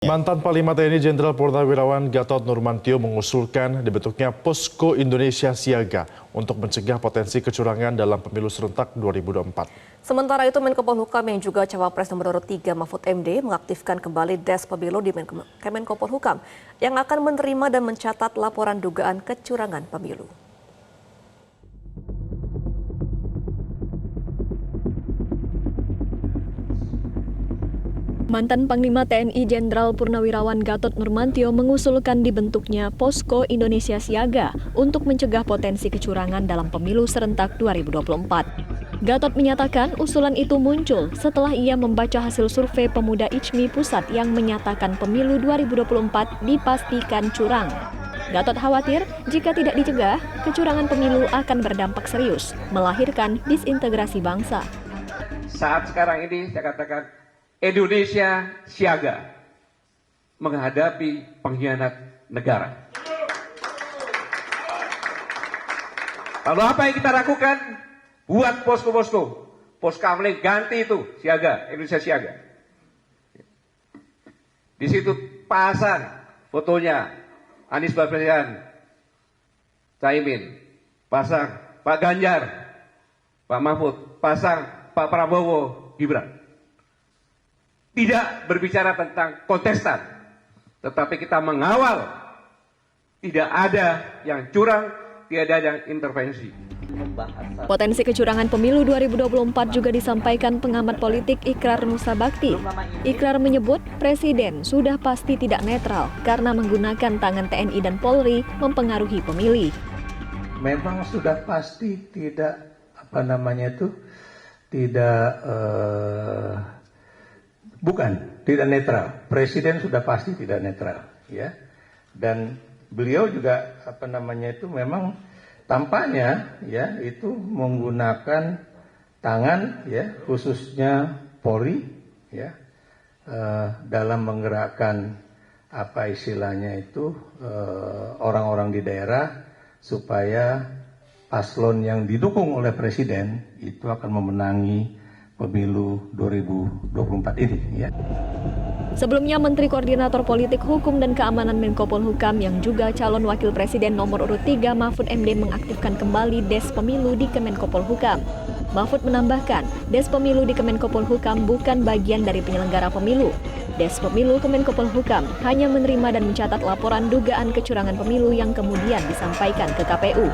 Mantan Panglima TNI Jenderal Purnawirawan Gatot Nurmantio mengusulkan dibentuknya Posko Indonesia Siaga untuk mencegah potensi kecurangan dalam pemilu serentak 2024. Sementara itu Menko Polhukam yang juga Cawapres nomor urut 3 Mahfud MD mengaktifkan kembali Des Pemilu di Kemenko Polhukam yang akan menerima dan mencatat laporan dugaan kecurangan pemilu. Mantan Panglima TNI Jenderal Purnawirawan Gatot Nurmantio mengusulkan dibentuknya Posko Indonesia Siaga untuk mencegah potensi kecurangan dalam pemilu serentak 2024. Gatot menyatakan usulan itu muncul setelah ia membaca hasil survei Pemuda ICMI Pusat yang menyatakan pemilu 2024 dipastikan curang. Gatot khawatir jika tidak dicegah, kecurangan pemilu akan berdampak serius, melahirkan disintegrasi bangsa. Saat sekarang ini saya katakan Indonesia siaga menghadapi pengkhianat negara. Lalu apa yang kita lakukan? Buat posko-posko. Poskamling ganti itu siaga, Indonesia siaga. Di situ pasang fotonya Anies Baswedan, Caimin, pasang Pak Ganjar, Pak Mahfud, pasang Pak Prabowo, Gibran. Tidak berbicara tentang kontestan, tetapi kita mengawal tidak ada yang curang, tidak ada yang intervensi. Potensi kecurangan pemilu 2024 juga disampaikan pengamat politik Ikrar Nusa Bakti. Ikrar menyebut Presiden sudah pasti tidak netral karena menggunakan tangan TNI dan Polri mempengaruhi pemilih. Memang sudah pasti tidak tidak netral. Presiden sudah pasti tidak netral, ya. Dan beliau juga memang tampaknya ya itu menggunakan tangan ya khususnya Polri ya dalam menggerakkan orang-orang di daerah supaya paslon yang didukung oleh presiden itu akan memenangi pemilu 2024 ini ya. Sebelumnya Menteri Koordinator Politik Hukum dan Keamanan Menko Polhukam yang juga calon wakil presiden nomor urut 3 Mahfud MD mengaktifkan kembali Des Pemilu di Kemenko Polhukam. Mahfud menambahkan, Des Pemilu di Kemenko Polhukam bukan bagian dari penyelenggara pemilu. Des Pemilu Kemenko Polhukam hanya menerima dan mencatat laporan dugaan kecurangan pemilu yang kemudian disampaikan ke KPU.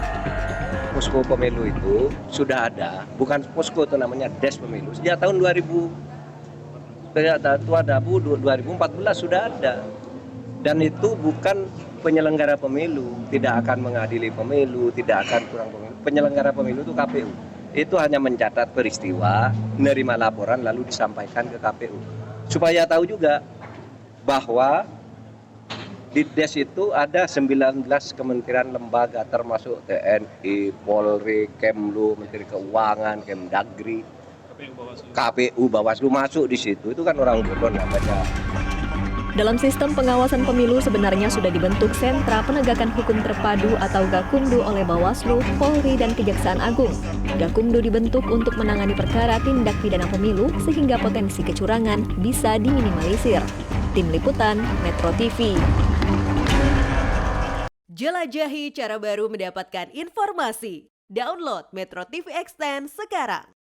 Posko pemilu itu sudah ada, bukan posko itu namanya Des Pemilu. Sejak tahun 2014 sudah ada. Dan itu bukan penyelenggara pemilu, tidak akan mengadili pemilu, tidak akan kurang pemilu. Penyelenggara pemilu itu KPU. Itu hanya mencatat peristiwa, menerima laporan lalu disampaikan ke KPU. Supaya tahu juga bahwa di DES itu ada 19 kementerian lembaga termasuk TNI, Polri, Kemlu, Menteri Keuangan, Kemdagri, KPU, Bawaslu masuk di situ. Itu kan orang bodoh namanya. Dalam sistem pengawasan pemilu sebenarnya sudah dibentuk Sentra Penegakan Hukum Terpadu atau Gakumdu oleh Bawaslu, Polri, dan Kejaksaan Agung. Gakumdu dibentuk untuk menangani perkara tindak pidana pemilu sehingga potensi kecurangan bisa diminimalisir. Tim Liputan, Metro TV. Jelajahi cara baru mendapatkan informasi. Download Metro TV Extend sekarang.